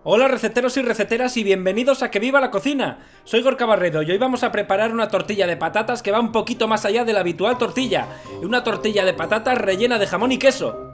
Hola receteros y receteras y bienvenidos a Que Viva la Cocina. Soy Gorka Barredo y hoy vamos a preparar una tortilla de patatas que va un poquito más allá de la habitual tortilla. Una tortilla de patatas rellena de jamón y queso.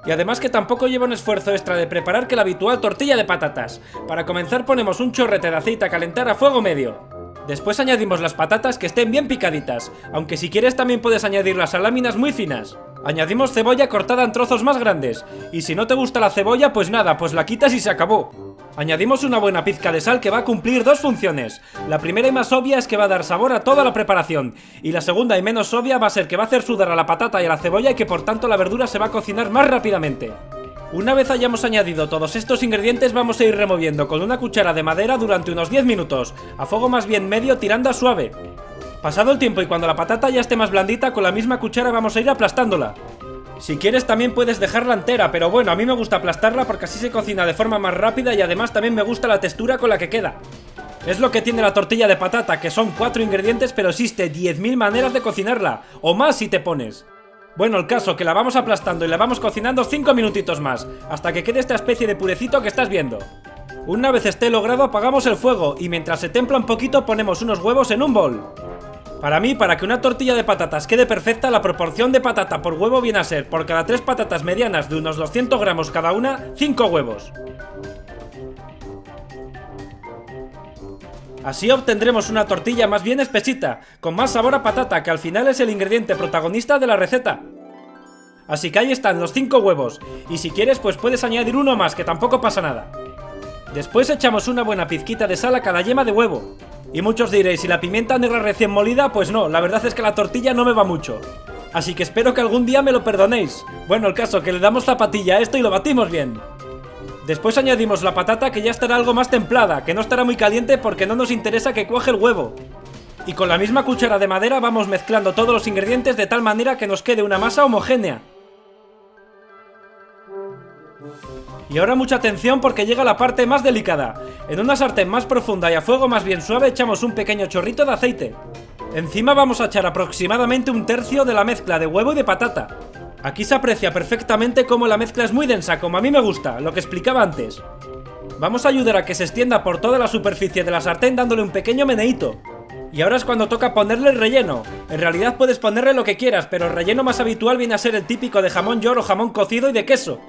Y además que tampoco lleva un esfuerzo extra de preparar que la habitual tortilla de patatas. Para comenzar ponemos un chorrete de aceite a calentar a fuego medio. Después añadimos las patatas que estén bien picaditas, aunque si quieres también puedes añadirlas a láminas muy finas. Añadimos cebolla cortada en trozos más grandes, y si no te gusta la cebolla pues nada, pues la quitas y se acabó. Añadimos una buena pizca de sal que va a cumplir dos funciones. La primera y más obvia es que va a dar sabor a toda la preparación, y la segunda y menos obvia va a ser que va a hacer sudar a la patata y a la cebolla y que por tanto la verdura se va a cocinar más rápidamente. Una vez hayamos añadido todos estos ingredientes vamos a ir removiendo con una cuchara de madera durante unos 10 minutos, a fuego más bien medio tirando a suave. Pasado el tiempo y cuando la patata ya esté más blandita, con la misma cuchara vamos a ir aplastándola. Si quieres también puedes dejarla entera, pero bueno, a mí me gusta aplastarla porque así se cocina de forma más rápida y además también me gusta la textura con la que queda. Es lo que tiene la tortilla de patata, que son 4 ingredientes pero existe 10.000 maneras de cocinarla, o más si te pones. Bueno, el caso que la vamos aplastando y la vamos cocinando 5 minutitos más, hasta que quede esta especie de purecito que estás viendo. Una vez esté logrado apagamos el fuego y mientras se templa un poquito ponemos unos huevos en un bol. Para mí, para que una tortilla de patatas quede perfecta, la proporción de patata por huevo viene a ser por cada 3 patatas medianas de unos 200 gramos cada una, 5 huevos. Así obtendremos una tortilla más bien espesita, con más sabor a patata, que al final es el ingrediente protagonista de la receta. Así que ahí están los 5 huevos, y si quieres pues puedes añadir uno más, que tampoco pasa nada. Después echamos una buena pizquita de sal a cada yema de huevo. Y muchos diréis, ¿y la pimienta negra recién molida? Pues no, la verdad es que la tortilla no me va mucho. Así que espero que algún día me lo perdonéis. Bueno, el caso que le damos zapatilla a esto y lo batimos bien. Después añadimos la patata, que ya estará algo más templada, que no estará muy caliente porque no nos interesa que cuaje el huevo. Y con la misma cuchara de madera vamos mezclando todos los ingredientes de tal manera que nos quede una masa homogénea. Y ahora mucha atención porque llega la parte más delicada. En una sartén más profunda y a fuego más bien suave echamos un pequeño chorrito de aceite. Encima vamos a echar aproximadamente un tercio de la mezcla de huevo y de patata. Aquí se aprecia perfectamente cómo la mezcla es muy densa, como a mí me gusta, lo que explicaba antes. Vamos a ayudar a que se extienda por toda la superficie de la sartén dándole un pequeño meneíto. Y ahora es cuando toca ponerle el relleno. En realidad puedes ponerle lo que quieras, pero el relleno más habitual viene a ser el típico de jamón york o jamón cocido y de queso.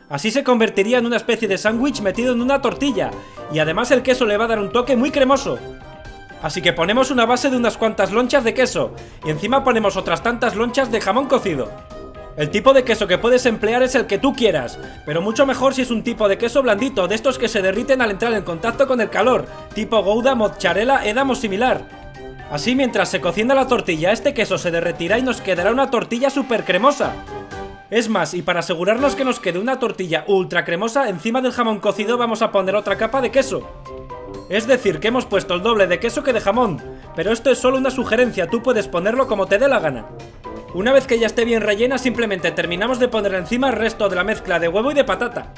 Así se convertiría en una especie de sándwich metido en una tortilla, y además el queso le va a dar un toque muy cremoso. Así que ponemos una base de unas cuantas lonchas de queso, y encima ponemos otras tantas lonchas de jamón cocido. El tipo de queso que puedes emplear es el que tú quieras, pero mucho mejor si es un tipo de queso blandito, de estos que se derriten al entrar en contacto con el calor, tipo Gouda, mozzarella, edam o similar. Así mientras se cocina la tortilla, este queso se derretirá y nos quedará una tortilla súper cremosa. Es más, y para asegurarnos que nos quede una tortilla ultra cremosa, encima del jamón cocido vamos a poner otra capa de queso. Es decir, que hemos puesto el doble de queso que de jamón, pero esto es solo una sugerencia, tú puedes ponerlo como te dé la gana. Una vez que ya esté bien rellena, simplemente terminamos de poner encima el resto de la mezcla de huevo y de patata.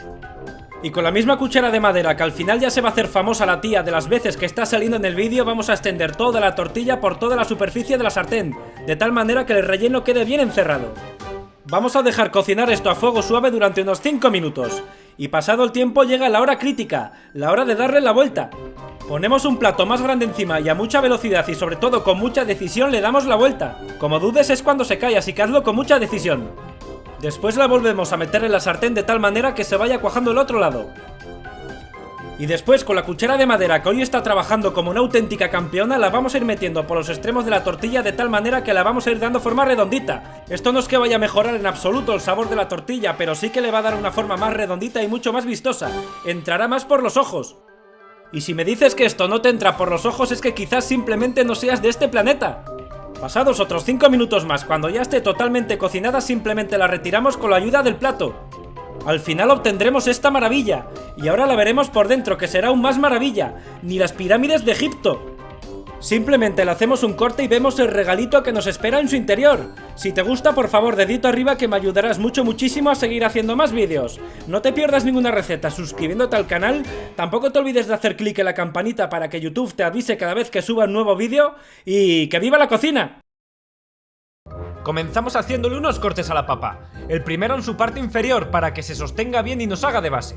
Y con la misma cuchara de madera, que al final ya se va a hacer famosa la tía de las veces que está saliendo en el vídeo, vamos a extender toda la tortilla por toda la superficie de la sartén, de tal manera que el relleno quede bien encerrado. Vamos a dejar cocinar esto a fuego suave durante unos 5 minutos. Y pasado el tiempo llega la hora crítica, la hora de darle la vuelta. Ponemos un plato más grande encima y a mucha velocidad y sobre todo con mucha decisión le damos la vuelta. Como dudes es cuando se cae, así que hazlo con mucha decisión. Después la volvemos a meter en la sartén de tal manera que se vaya cuajando el otro lado. Y después con la cuchara de madera, que hoy está trabajando como una auténtica campeona, la vamos a ir metiendo por los extremos de la tortilla de tal manera que la vamos a ir dando forma redondita. Esto no es que vaya a mejorar en absoluto el sabor de la tortilla, pero sí que le va a dar una forma más redondita y mucho más vistosa. Entrará más por los ojos. Y si me dices que esto no te entra por los ojos es que quizás simplemente no seas de este planeta. Pasados otros 5 minutos más, cuando ya esté totalmente cocinada, simplemente la retiramos con la ayuda del plato. Al final obtendremos esta maravilla, y ahora la veremos por dentro, que será aún más maravilla, ni las pirámides de Egipto. Simplemente le hacemos un corte y vemos el regalito que nos espera en su interior. Si te gusta, por favor, dedito arriba, que me ayudarás muchísimo a seguir haciendo más vídeos. No te pierdas ninguna receta suscribiéndote al canal, tampoco te olvides de hacer clic en la campanita para que YouTube te avise cada vez que suba un nuevo vídeo, y ¡que viva la cocina! Comenzamos haciéndole unos cortes a la papa, el primero en su parte inferior para que se sostenga bien y nos haga de base.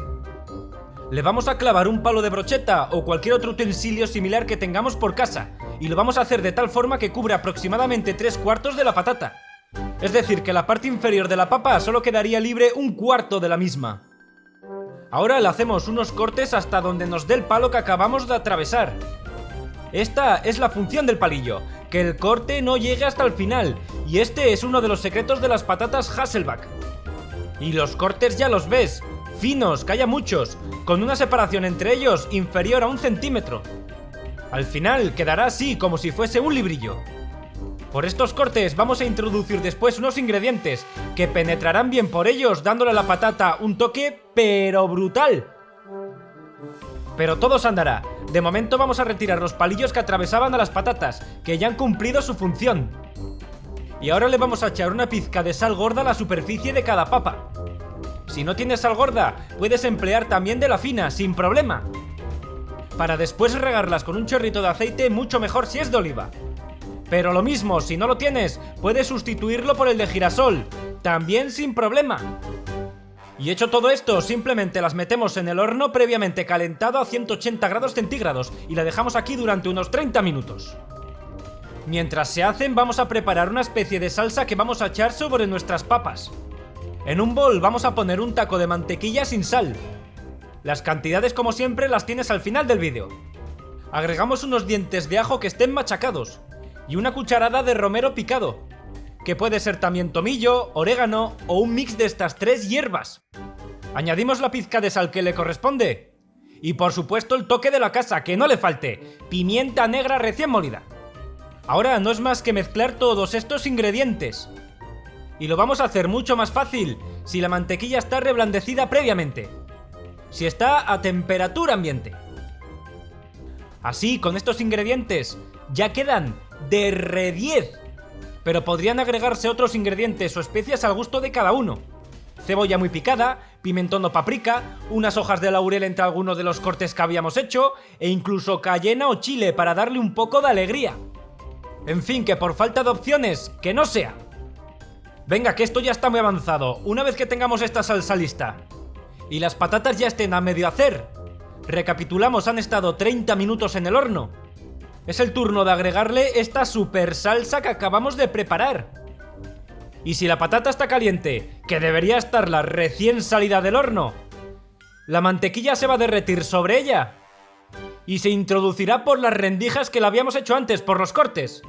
Le vamos a clavar un palo de brocheta o cualquier otro utensilio similar que tengamos por casa, y lo vamos a hacer de tal forma que cubra aproximadamente 3/4 de la patata. Es decir, que la parte inferior de la papa solo quedaría libre 1/4 de la misma. Ahora le hacemos unos cortes hasta donde nos dé el palo que acabamos de atravesar. Esta es la función del palillo, que el corte no llegue hasta el final, y este es uno de los secretos de las patatas Hasselback. Y los cortes ya los ves, finos, que haya muchos, con una separación entre ellos inferior a 1 centímetro. Al final quedará así, como si fuese un librillo. Por estos cortes vamos a introducir después unos ingredientes que penetrarán bien por ellos, dándole a la patata un toque pero brutal. Pero todo se andará. De momento vamos a retirar los palillos que atravesaban a las patatas, que ya han cumplido su función. Y ahora le vamos a echar una pizca de sal gorda a la superficie de cada papa. Si no tienes sal gorda, puedes emplear también de la fina, sin problema. Para después regarlas con un chorrito de aceite, mucho mejor si es de oliva. Pero lo mismo, si no lo tienes, puedes sustituirlo por el de girasol, también sin problema. Y hecho todo esto, simplemente las metemos en el horno previamente calentado a 180 grados centígrados y la dejamos aquí durante unos 30 minutos. Mientras se hacen, vamos a preparar una especie de salsa que vamos a echar sobre nuestras papas. En un bol vamos a poner un taco de mantequilla sin sal. Las cantidades, como siempre, las tienes al final del vídeo. Agregamos unos dientes de ajo que estén machacados y una cucharada de romero picado, que puede ser también tomillo, orégano o un mix de estas 3 hierbas. Añadimos la pizca de sal que le corresponde y por supuesto el toque de la casa, que no le falte, pimienta negra recién molida. Ahora no es más que mezclar todos estos ingredientes. Y lo vamos a hacer mucho más fácil si la mantequilla está reblandecida previamente, si está a temperatura ambiente. Así, con estos ingredientes ya quedan de re 10, pero podrían agregarse otros ingredientes o especias al gusto de cada uno. Cebolla muy picada, pimentón o paprika, unas hojas de laurel entre algunos de los cortes que habíamos hecho, e incluso cayena o chile para darle un poco de alegría. En fin, que por falta de opciones, que no sea. Venga, que esto ya está muy avanzado. Una vez que tengamos esta salsa lista y las patatas ya estén a medio hacer, recapitulamos, han estado 30 minutos en el horno. Es el turno de agregarle esta super salsa que acabamos de preparar. Y si la patata está caliente, que debería estarla recién salida del horno, la mantequilla se va a derretir sobre ella y se introducirá por las rendijas que la habíamos hecho antes, por los cortes.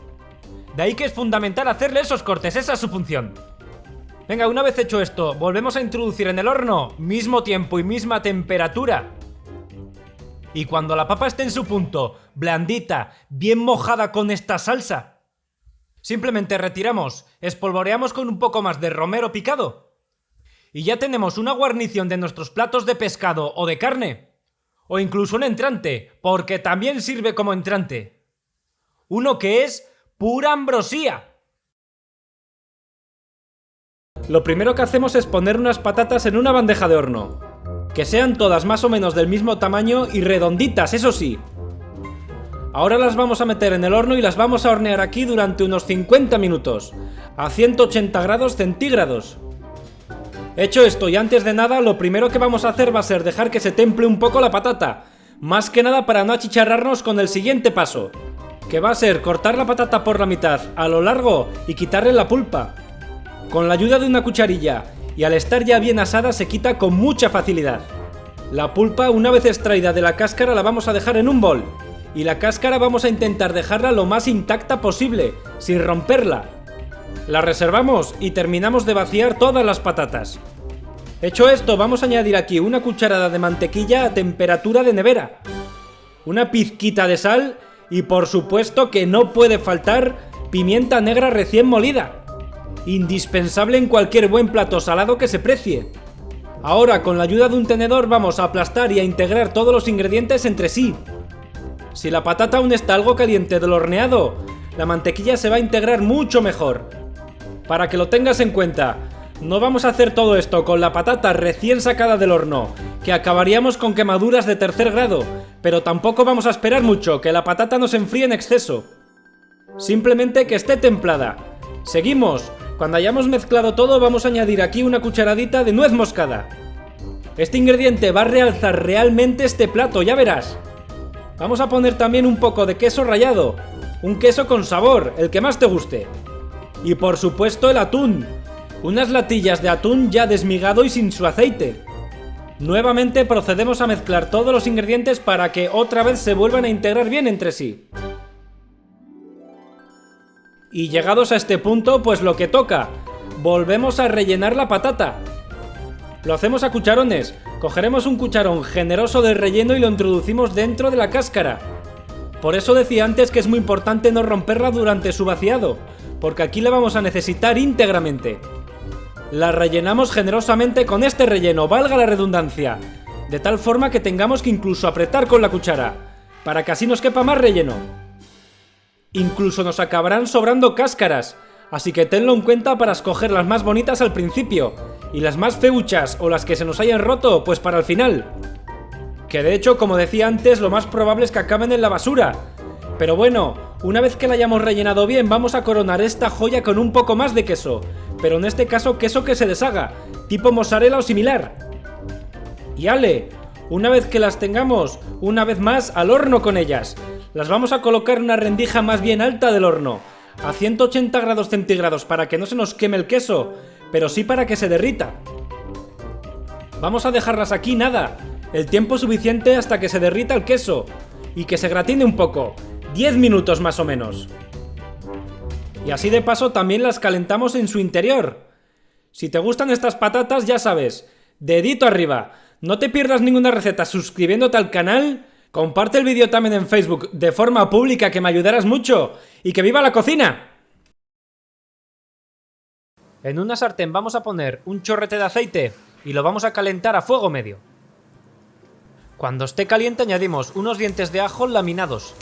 De ahí que es fundamental hacerle esos cortes, esa es su función. Venga, una vez hecho esto, volvemos a introducir en el horno, mismo tiempo y misma temperatura. Y cuando la papa esté en su punto, blandita, bien mojada con esta salsa, simplemente retiramos, espolvoreamos con un poco más de romero picado y ya tenemos una guarnición de nuestros platos de pescado o de carne, o incluso un entrante, porque también sirve como entrante. Uno que es pura ambrosía. Lo primero que hacemos es poner unas patatas en una bandeja de horno. Que sean todas más o menos del mismo tamaño y redonditas, eso sí. Ahora las vamos a meter en el horno y las vamos a hornear aquí durante unos 50 minutos, a 180 grados centígrados. Hecho esto, y antes de nada, lo primero que vamos a hacer va a ser dejar que se temple un poco la patata, más que nada para no achicharrarnos con el siguiente paso, que va a ser cortar la patata por la mitad, a lo largo, y quitarle la pulpa. Con la ayuda de una cucharilla, y al estar ya bien asada se quita con mucha facilidad. La pulpa, una vez extraída de la cáscara, la vamos a dejar en un bol, y la cáscara vamos a intentar dejarla lo más intacta posible, sin romperla. La reservamos y terminamos de vaciar todas las patatas. Hecho esto, vamos a añadir aquí una cucharada de mantequilla a temperatura de nevera, una pizquita de sal y por supuesto que no puede faltar pimienta negra recién molida, indispensable en cualquier buen plato salado que se precie. Ahora, con la ayuda de un tenedor, vamos a aplastar y a integrar todos los ingredientes entre sí. Si la patata aún está algo caliente del horneado, la mantequilla se va a integrar mucho mejor. Para que lo tengas en cuenta, no vamos a hacer todo esto con la patata recién sacada del horno, que acabaríamos con quemaduras de tercer grado, pero tampoco vamos a esperar mucho, que la patata no se enfríe en exceso. Simplemente que esté templada. Seguimos. Cuando hayamos mezclado todo, vamos a añadir aquí una cucharadita de nuez moscada. Este ingrediente va a realzar realmente este plato, ya verás. Vamos a poner también un poco de queso rallado. Un queso con sabor, el que más te guste. Y por supuesto el atún. Unas latillas de atún ya desmigado y sin su aceite. Nuevamente procedemos a mezclar todos los ingredientes para que otra vez se vuelvan a integrar bien entre sí. Y llegados a este punto, pues lo que toca. Volvemos a rellenar la patata. Lo hacemos a cucharones. Cogeremos un cucharón generoso de relleno y lo introducimos dentro de la cáscara. Por eso decía antes que es muy importante no romperla durante su vaciado, porque aquí la vamos a necesitar íntegramente. La rellenamos generosamente con este relleno, valga la redundancia, de tal forma que tengamos que incluso apretar con la cuchara, para que así nos quepa más relleno. Incluso nos acabarán sobrando cáscaras, así que tenlo en cuenta para escoger las más bonitas al principio, y las más feuchas o las que se nos hayan roto, pues para el final. Que de hecho, como decía antes, lo más probable es que acaben en la basura. Pero bueno, una vez que la hayamos rellenado bien, vamos a coronar esta joya con un poco más de queso, pero en este caso queso que se deshaga, tipo mozzarella o similar. Y ale, una vez que las tengamos, una vez más al horno con ellas. Las vamos a colocar en una rendija más bien alta del horno, a 180 grados centígrados para que no se nos queme el queso, pero sí para que se derrita. Vamos a dejarlas aquí nada, el tiempo suficiente hasta que se derrita el queso y que se gratine un poco, 10 minutos más o menos. Y así de paso también las calentamos en su interior. Si te gustan estas patatas, ya sabes, dedito arriba, no te pierdas ninguna receta suscribiéndote al canal, comparte el vídeo también en Facebook de forma pública que me ayudarás mucho, y que viva la cocina. En una sartén vamos a poner un chorrete de aceite y lo vamos a calentar a fuego medio. Cuando esté caliente añadimos unos dientes de ajo laminados.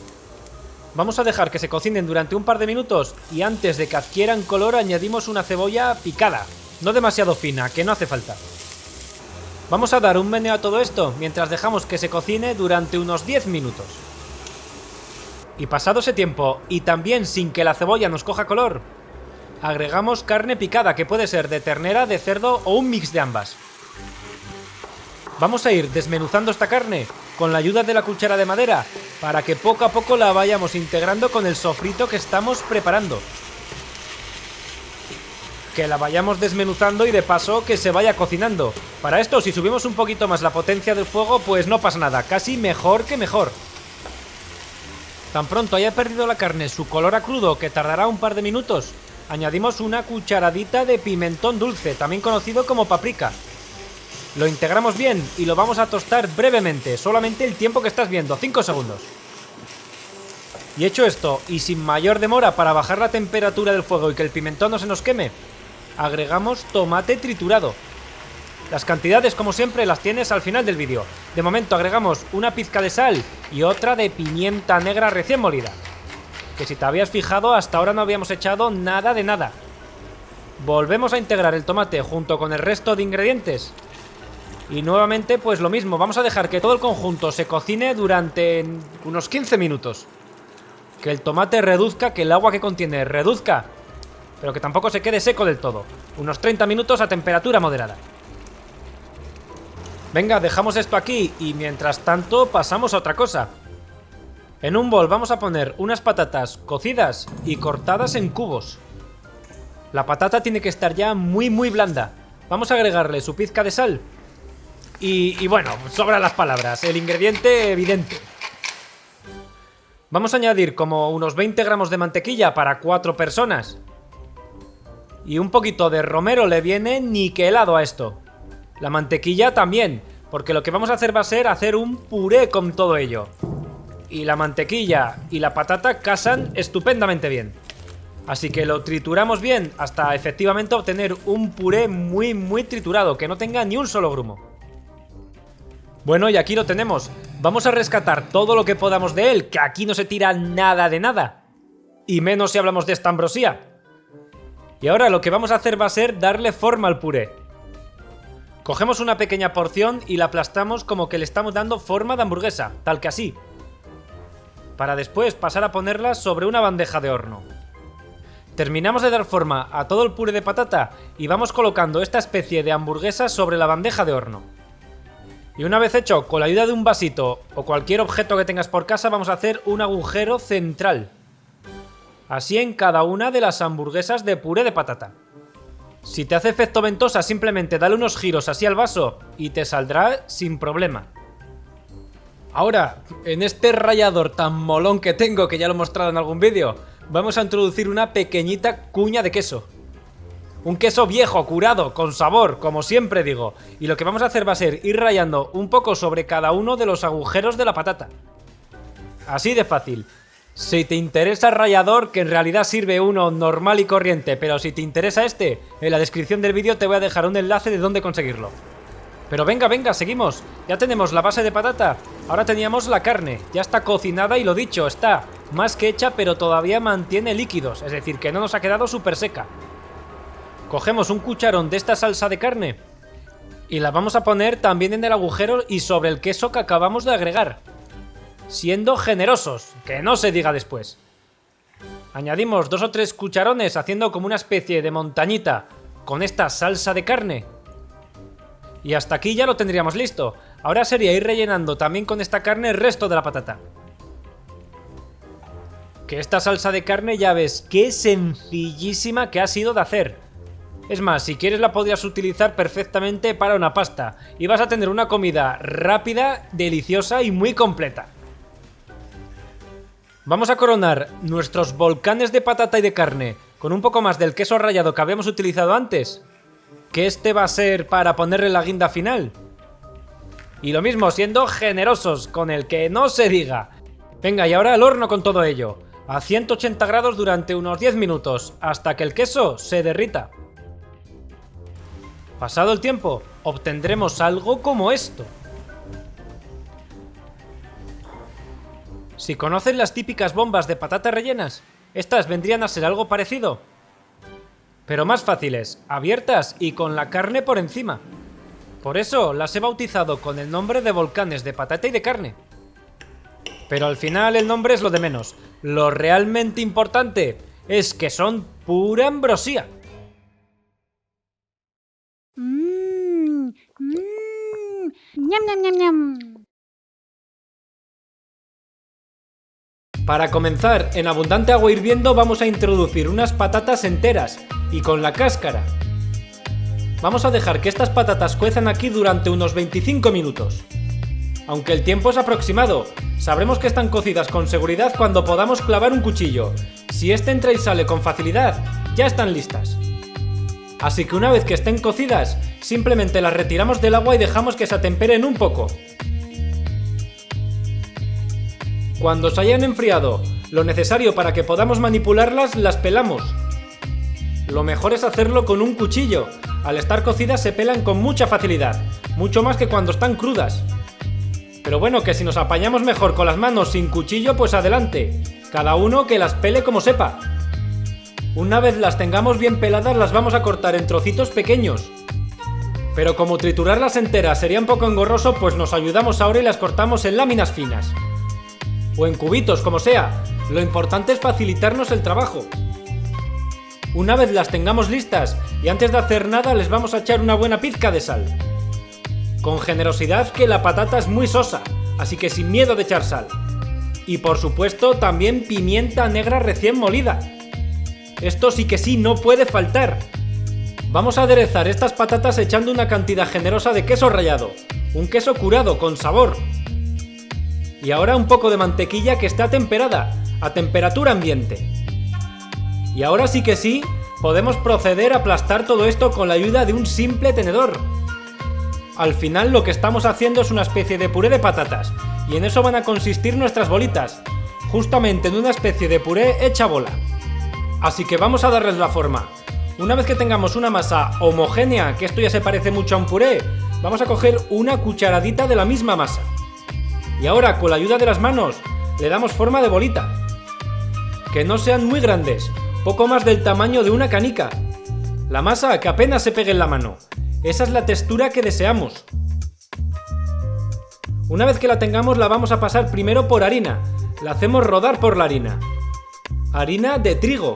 Vamos a dejar que se cocinen durante un par de minutos y antes de que adquieran color añadimos una cebolla picada, no demasiado fina, que no hace falta. Vamos a dar un meneo a todo esto mientras dejamos que se cocine durante unos 10 minutos. Y pasado ese tiempo, y también sin que la cebolla nos coja color, agregamos carne picada, que puede ser de ternera, de cerdo o un mix de ambas. Vamos a ir desmenuzando esta carne con la ayuda de la cuchara de madera para que poco a poco la vayamos integrando con el sofrito que estamos preparando. Que la vayamos desmenuzando y de paso que se vaya cocinando. Para esto, si subimos un poquito más la potencia del fuego, pues no pasa nada, casi mejor que mejor. Tan pronto haya perdido la carne su color a crudo, que tardará un par de minutos, añadimos una cucharadita de pimentón dulce, también conocido como paprika. Lo integramos bien y lo vamos a tostar brevemente, solamente el tiempo que estás viendo, 5 segundos. Y hecho esto, y sin mayor demora para bajar la temperatura del fuego y que el pimentón no se nos queme, agregamos tomate triturado. Las cantidades, como siempre, las tienes al final del vídeo. De momento agregamos una pizca de sal y otra de pimienta negra recién molida. Que si te habías fijado, hasta ahora no habíamos echado nada de nada. Volvemos a integrar el tomate junto con el resto de ingredientes. Y nuevamente, pues lo mismo, vamos a dejar que todo el conjunto se cocine durante unos 15 minutos. Que el tomate reduzca, que el agua que contiene reduzca, pero que tampoco se quede seco del todo. Unos 30 minutos a temperatura moderada. Venga, dejamos esto aquí y mientras tanto pasamos a otra cosa. En un bol vamos a poner unas patatas cocidas y cortadas en cubos. La patata tiene que estar ya muy blanda. Vamos a agregarle su pizca de sal. Y bueno, sobran las palabras, el ingrediente evidente. Vamos a añadir como unos 20 gramos de mantequilla para 4 personas. Y un poquito de romero le viene niquelado a esto. La mantequilla también, porque lo que vamos a hacer va a ser hacer un puré con todo ello. Y la mantequilla y la patata casan estupendamente bien. Así que lo trituramos bien hasta efectivamente obtener un puré muy triturado, que no tenga ni un solo grumo. Bueno, y aquí lo tenemos. Vamos a rescatar todo lo que podamos de él, que aquí no se tira nada de nada. Y menos si hablamos de esta ambrosía. Y ahora lo que vamos a hacer va a ser darle forma al puré. Cogemos una pequeña porción y la aplastamos como que le estamos dando forma de hamburguesa, tal que así. Para después pasar a ponerla sobre una bandeja de horno. Terminamos de dar forma a todo el puré de patata y vamos colocando esta especie de hamburguesa sobre la bandeja de horno. Y una vez hecho, con la ayuda de un vasito o cualquier objeto que tengas por casa, vamos a hacer un agujero central. Así en cada una de las hamburguesas de puré de patata. Si te hace efecto ventosa, simplemente dale unos giros así al vaso y te saldrá sin problema. Ahora, en este rallador tan molón que tengo, que ya lo he mostrado en algún vídeo, vamos a introducir una pequeñita cuña de queso. Un queso viejo, curado, con sabor, como siempre digo. Y lo que vamos a hacer va a ser ir rallando un poco sobre cada uno de los agujeros de la patata. Así de fácil. Si te interesa el rallador, que en realidad sirve uno normal y corriente, pero si te interesa este, en la descripción del vídeo te voy a dejar un enlace de dónde conseguirlo. Pero venga, seguimos. Ya tenemos la base de patata. Ahora teníamos la carne. Ya está cocinada y lo dicho, está más que hecha, pero todavía mantiene líquidos. Es decir, que no nos ha quedado súper seca. Cogemos un cucharón de esta salsa de carne y la vamos a poner también en el agujero y sobre el queso que acabamos de agregar. Siendo generosos, que no se diga después. Añadimos 2 o 3 cucharones haciendo como una especie de montañita con esta salsa de carne. Y hasta aquí ya lo tendríamos listo. Ahora sería ir rellenando también con esta carne el resto de la patata. Que esta salsa de carne ya ves qué sencillísima que ha sido de hacer. Es más, si quieres la podrías utilizar perfectamente para una pasta y vas a tener una comida rápida, deliciosa y muy completa. Vamos a coronar nuestros volcanes de patata y de carne con un poco más del queso rallado que habíamos utilizado antes, que este va a ser para ponerle la guinda final. Y lo mismo, siendo generosos con el que no se diga. Venga, y ahora al horno con todo ello, a 180 grados durante unos 10 minutos, hasta que el queso se derrita. Pasado el tiempo, obtendremos algo como esto. Si conoces las típicas bombas de patatas rellenas, estas vendrían a ser algo parecido, pero más fáciles, abiertas y con la carne por encima. Por eso las he bautizado con el nombre de volcanes de patata y de carne. Pero al final el nombre es lo de menos. Lo realmente importante es que son pura ambrosía. Ñam, ñam, ñam, ñam. Para comenzar, en abundante agua hirviendo vamos a introducir unas patatas enteras y con la cáscara. Vamos a dejar que estas patatas cuezan aquí durante unos 25 minutos. Aunque el tiempo es aproximado, sabremos que están cocidas con seguridad cuando podamos clavar un cuchillo. Si este entra y sale con facilidad, ya están listas. Así que una vez que estén cocidas, simplemente las retiramos del agua y dejamos que se atemperen un poco. Cuando se hayan enfriado lo necesario para que podamos manipularlas, las pelamos. Lo mejor es hacerlo con un cuchillo. Al estar cocidas se pelan con mucha facilidad, mucho más que cuando están crudas. Pero bueno, que si nos apañamos mejor con las manos sin cuchillo, pues adelante. Cada uno que las pele como sepa. Una vez las tengamos bien peladas, las vamos a cortar en trocitos pequeños. Pero como triturarlas enteras sería un poco engorroso, pues nos ayudamos ahora y las cortamos en láminas finas. O en cubitos, como sea. Lo importante es facilitarnos el trabajo. Una vez las tengamos listas y antes de hacer nada les vamos a echar una buena pizca de sal. Con generosidad, que la patata es muy sosa, así que sin miedo de echar sal. Y por supuesto también pimienta negra recién molida. Esto sí que sí, no puede faltar. Vamos a aderezar estas patatas echando una cantidad generosa de queso rallado, un queso curado con sabor. Y ahora un poco de mantequilla que está temperada, a temperatura ambiente. Y ahora sí que sí, podemos proceder a aplastar todo esto con la ayuda de un simple tenedor. Al final lo que estamos haciendo es una especie de puré de patatas, y en eso van a consistir nuestras bolitas, justamente en una especie de puré hecha bola. Así que vamos a darles la forma. Una vez que tengamos una masa homogénea, que esto ya se parece mucho a un puré, vamos a coger una cucharadita de la misma masa. Y ahora, con la ayuda de las manos, le damos forma de bolita. Que no sean muy grandes, poco más del tamaño de una canica. La masa que apenas se pegue en la mano. Esa es la textura que deseamos. Una vez que la tengamos, la vamos a pasar primero por harina. La hacemos rodar por la harina. Harina de trigo.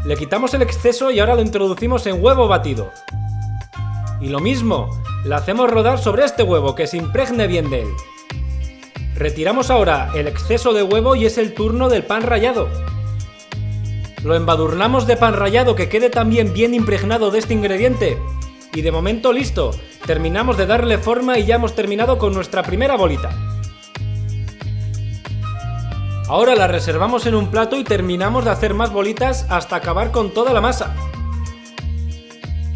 Le quitamos el exceso y ahora lo introducimos en huevo batido. Y lo mismo, la hacemos rodar sobre este huevo que se impregne bien de él. Retiramos ahora el exceso de huevo y es el turno del pan rallado. Lo embadurnamos de pan rallado que quede también bien impregnado de este ingrediente. Y de momento listo, terminamos de darle forma y ya hemos terminado con nuestra primera bolita. Ahora la reservamos en un plato y terminamos de hacer más bolitas hasta acabar con toda la masa.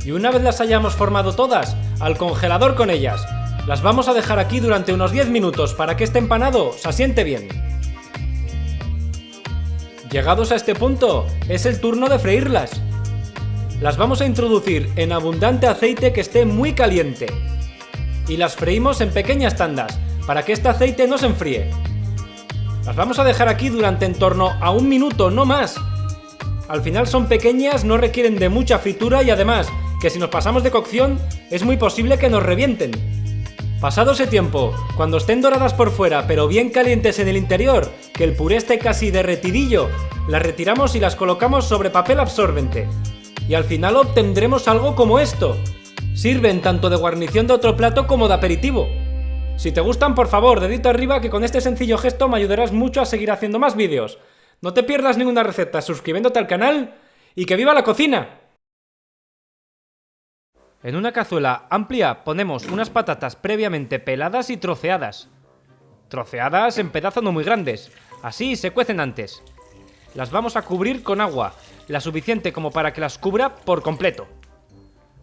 Y una vez las hayamos formado todas, al congelador con ellas. Las vamos a dejar aquí durante unos 10 minutos para que este empanado se asiente bien. Llegados a este punto, es el turno de freírlas. Las vamos a introducir en abundante aceite que esté muy caliente. Y las freímos en pequeñas tandas, para que este aceite no se enfríe. Las vamos a dejar aquí durante en torno a 1 minuto, no más. Al final son pequeñas, no requieren de mucha fritura y además, que si nos pasamos de cocción, es muy posible que nos revienten. Pasado ese tiempo, cuando estén doradas por fuera pero bien calientes en el interior, que el puré esté casi derretidillo, las retiramos y las colocamos sobre papel absorbente. Y al final obtendremos algo como esto. Sirven tanto de guarnición de otro plato como de aperitivo. Si te gustan, por favor, dedito arriba, que con este sencillo gesto me ayudarás mucho a seguir haciendo más vídeos. No te pierdas ninguna receta suscribiéndote al canal y ¡que viva la cocina! En una cazuela amplia ponemos unas patatas previamente peladas y troceadas. Troceadas en pedazos no muy grandes, así se cuecen antes. Las vamos a cubrir con agua, la suficiente como para que las cubra por completo.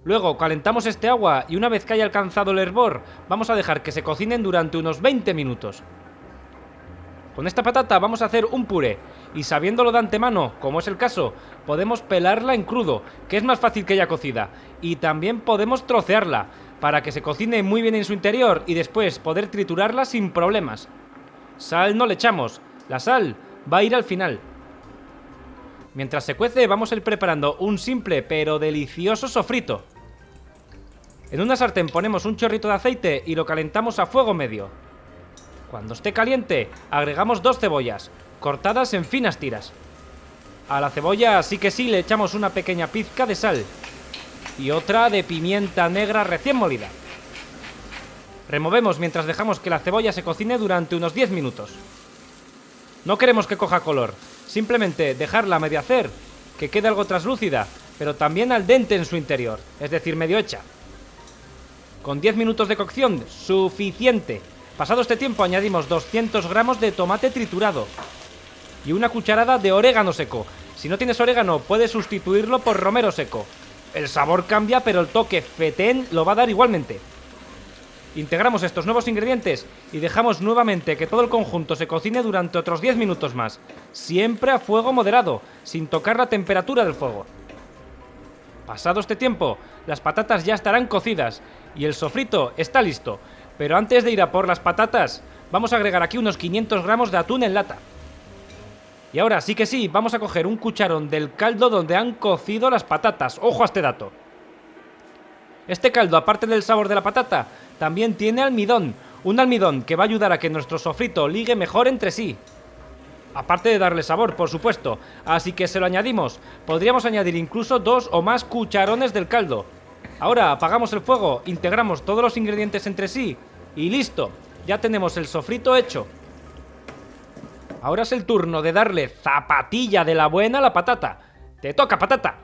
Luego calentamos este agua y una vez que haya alcanzado el hervor, vamos a dejar que se cocinen durante unos 20 minutos. Con esta patata vamos a hacer un puré y sabiéndolo de antemano, como es el caso, podemos pelarla en crudo, que es más fácil que ya cocida, y también podemos trocearla, para que se cocine muy bien en su interior y después poder triturarla sin problemas. Sal no le echamos, la sal va a ir al final. Mientras se cuece vamos a ir preparando un simple pero delicioso sofrito. En una sartén ponemos un chorrito de aceite y lo calentamos a fuego medio. Cuando esté caliente, agregamos 2 cebollas, cortadas en finas tiras. A la cebolla sí que sí le echamos una pequeña pizca de sal y otra de pimienta negra recién molida. Removemos mientras dejamos que la cebolla se cocine durante unos 10 minutos. No queremos que coja color, simplemente dejarla medio hacer, que quede algo traslúcida, pero también al dente en su interior, es decir, medio hecha. Con 10 minutos de cocción, suficiente. Pasado este tiempo añadimos 200 gramos de tomate triturado y una cucharada de orégano seco. Si no tienes orégano, puedes sustituirlo por romero seco. El sabor cambia, pero el toque fetén lo va a dar igualmente. Integramos estos nuevos ingredientes y dejamos nuevamente que todo el conjunto se cocine durante otros 10 minutos más, siempre a fuego moderado, sin tocar la temperatura del fuego. Pasado este tiempo, las patatas ya estarán cocidas y el sofrito está listo. Pero antes de ir a por las patatas, vamos a agregar aquí unos 500 gramos de atún en lata. Y ahora sí que sí, vamos a coger un cucharón del caldo donde han cocido las patatas. ¡Ojo a este dato! Este caldo, aparte del sabor de la patata, también tiene almidón. Un almidón que va a ayudar a que nuestro sofrito ligue mejor entre sí. Aparte de darle sabor, por supuesto. Así que se lo añadimos. Podríamos añadir incluso 2 o más cucharones del caldo. Ahora apagamos el fuego, integramos todos los ingredientes entre sí y listo, ya tenemos el sofrito hecho. Ahora es el turno de darle zapatilla de la buena a la patata. ¡Te toca, patata!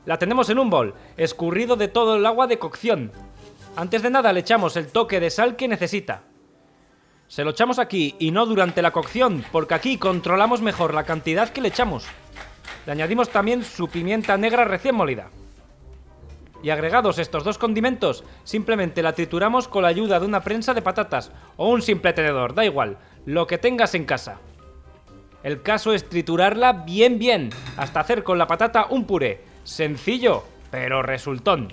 La tenemos en un bol, escurrido de todo el agua de cocción. Antes de nada le echamos el toque de sal que necesita. Se lo echamos aquí y no durante la cocción, porque aquí controlamos mejor la cantidad que le echamos. Le añadimos también su pimienta negra recién molida. Y agregados estos 2 condimentos, simplemente la trituramos con la ayuda de una prensa de patatas o un simple tenedor, da igual, lo que tengas en casa. El caso es triturarla bien, hasta hacer con la patata un puré. Sencillo, pero resultón.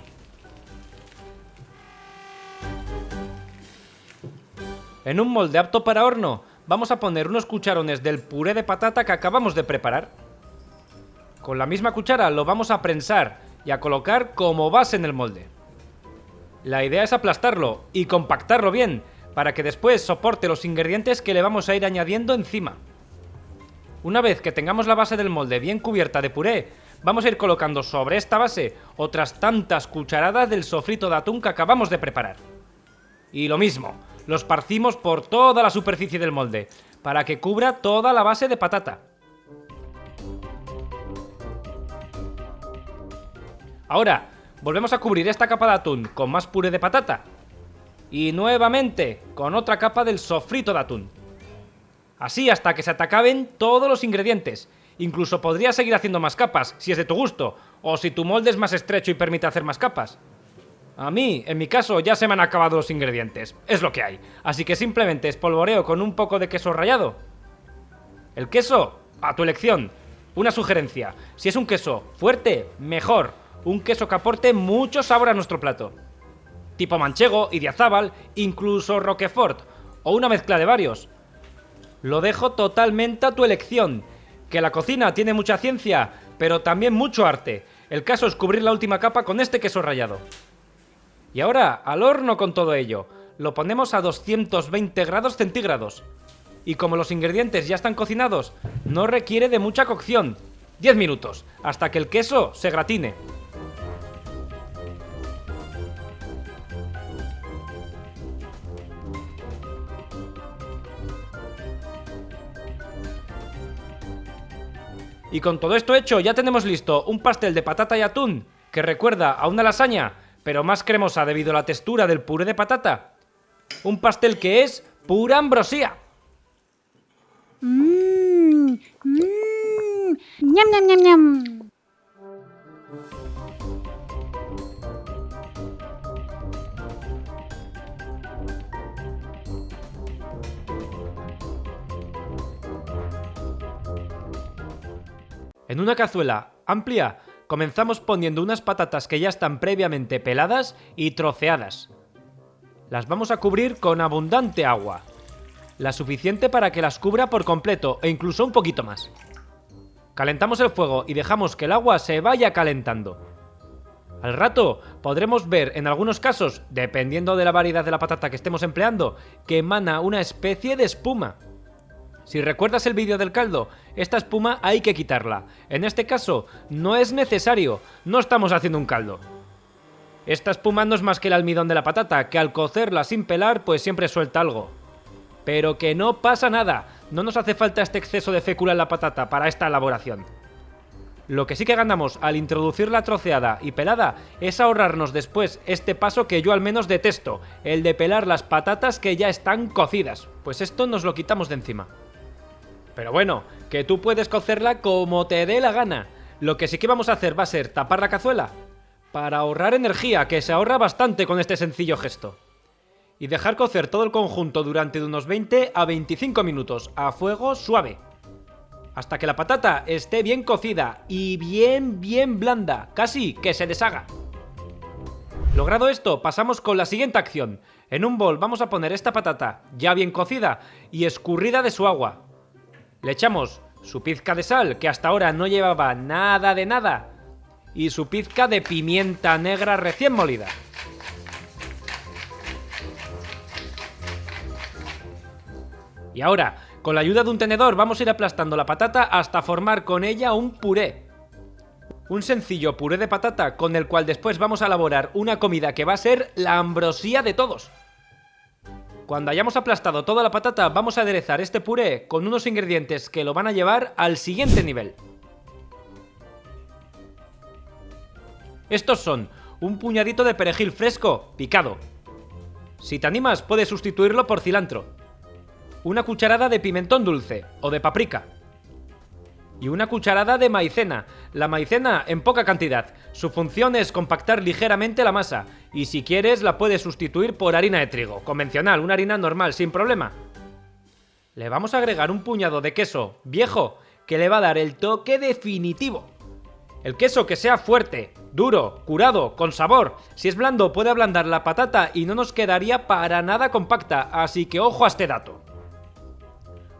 En un molde apto para horno, vamos a poner unos cucharones del puré de patata que acabamos de preparar. Con la misma cuchara lo vamos a prensar y a colocar como base en el molde. La idea es aplastarlo y compactarlo bien, para que después soporte los ingredientes que le vamos a ir añadiendo encima. Una vez que tengamos la base del molde bien cubierta de puré, vamos a ir colocando sobre esta base otras tantas cucharadas del sofrito de atún que acabamos de preparar. Y lo mismo, lo esparcimos por toda la superficie del molde, para que cubra toda la base de patata. Ahora, volvemos a cubrir esta capa de atún con más puré de patata. Y nuevamente con otra capa del sofrito de atún. Así hasta que se te acaben todos los ingredientes. Incluso podrías seguir haciendo más capas, si es de tu gusto, o si tu molde es más estrecho y permite hacer más capas. A mí, en mi caso, ya se me han acabado los ingredientes. Es lo que hay. Así que simplemente espolvoreo con un poco de queso rallado. El queso, a tu elección. Una sugerencia. Si es un queso fuerte, mejor. Un queso que aporte mucho sabor a nuestro plato. Tipo manchego, idiazábal, incluso roquefort. O una mezcla de varios. Lo dejo totalmente a tu elección. Que la cocina tiene mucha ciencia, pero también mucho arte. El caso es cubrir la última capa con este queso rallado. Y ahora, al horno con todo ello. Lo ponemos a 220 grados centígrados. Y como los ingredientes ya están cocinados, no requiere de mucha cocción. 10 minutos, hasta que el queso se gratine. Y con todo esto hecho, ya tenemos listo un pastel de patata y atún, que recuerda a una lasaña, pero más cremosa debido a la textura del puré de patata. Un pastel que es pura ambrosía. Ñam, ñam, ñam, ñam. En una cazuela amplia, comenzamos poniendo unas patatas que ya están previamente peladas y troceadas. Las vamos a cubrir con abundante agua, la suficiente para que las cubra por completo e incluso un poquito más. Calentamos el fuego y dejamos que el agua se vaya calentando. Al rato podremos ver en algunos casos, dependiendo de la variedad de la patata que estemos empleando, que emana una especie de espuma. Si recuerdas el vídeo del caldo, esta espuma hay que quitarla. En este caso, no es necesario, no estamos haciendo un caldo. Esta espuma no es más que el almidón de la patata, que al cocerla sin pelar, pues siempre suelta algo. Pero que no pasa nada, no nos hace falta este exceso de fécula en la patata para esta elaboración. Lo que sí que ganamos al introducirla troceada y pelada es ahorrarnos después este paso que yo al menos detesto, el de pelar las patatas que ya están cocidas, pues esto nos lo quitamos de encima. Pero bueno, que tú puedes cocerla como te dé la gana. Lo que sí que vamos a hacer va a ser tapar la cazuela, para ahorrar energía, que se ahorra bastante con este sencillo gesto. Y dejar cocer todo el conjunto durante de unos 20 a 25 minutos, a fuego suave. Hasta que la patata esté bien cocida y bien blanda, casi que se deshaga. Logrado esto, pasamos con la siguiente acción. En un bol vamos a poner esta patata, ya bien cocida y escurrida de su agua. Le echamos su pizca de sal, que hasta ahora no llevaba nada de nada, y su pizca de pimienta negra recién molida. Y ahora, con la ayuda de un tenedor, vamos a ir aplastando la patata hasta formar con ella un puré. Un sencillo puré de patata con el cual después vamos a elaborar una comida que va a ser la ambrosía de todos. Cuando hayamos aplastado toda la patata, vamos a aderezar este puré con unos ingredientes que lo van a llevar al siguiente nivel. Estos son un puñadito de perejil fresco picado. Si te animas, puedes sustituirlo por cilantro. Una cucharada de pimentón dulce o de paprika. Y una cucharada de maicena. La maicena en poca cantidad. Su función es compactar ligeramente la masa. Y si quieres la puedes sustituir por harina de trigo, convencional, una harina normal, sin problema. Le vamos a agregar un puñado de queso viejo que le va a dar el toque definitivo. El queso que sea fuerte, duro, curado, con sabor. Si es blando puede ablandar la patata y no nos quedaría para nada compacta, así que ojo a este dato.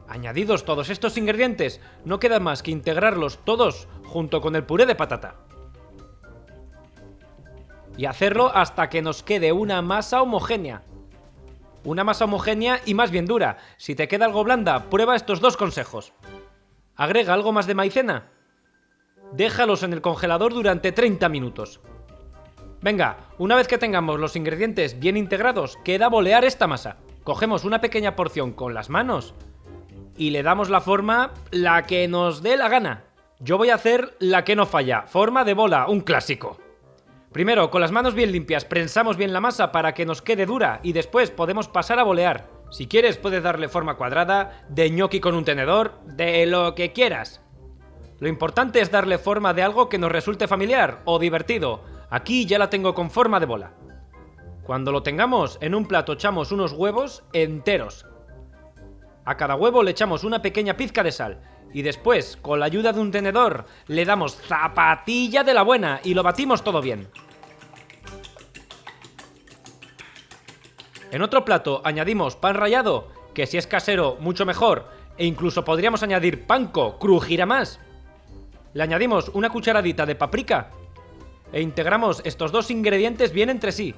Añadidos todos estos ingredientes, no queda más que integrarlos todos junto con el puré de patata. Y hacerlo hasta que nos quede una masa homogénea. Una masa homogénea y más bien dura. Si te queda algo blanda, prueba estos dos consejos. Agrega algo más de maicena. déjalos en el congelador durante 30 minutos. Venga, una vez que tengamos los ingredientes bien integrados, queda bolear esta masa. Cogemos una pequeña porción con las manos y le damos la forma la que nos dé la gana. Yo voy a hacer la que no falla, forma de bola, un clásico. Primero, con las manos bien limpias, prensamos bien la masa para que nos quede dura y después podemos pasar a bolear. Si quieres puedes darle forma cuadrada, de ñoqui con un tenedor, de lo que quieras. Lo importante es darle forma de algo que nos resulte familiar o divertido. Aquí ya la tengo con forma de bola. Cuando lo tengamos, en un plato echamos unos huevos enteros. A cada huevo le echamos una pequeña pizca de sal. Y después, con la ayuda de un tenedor, le damos zapatilla de la buena y lo batimos todo bien. En otro plato añadimos pan rallado, que si es casero, mucho mejor, e incluso podríamos añadir panko, crujirá más. Le añadimos una cucharadita de paprika e integramos estos dos ingredientes bien entre sí.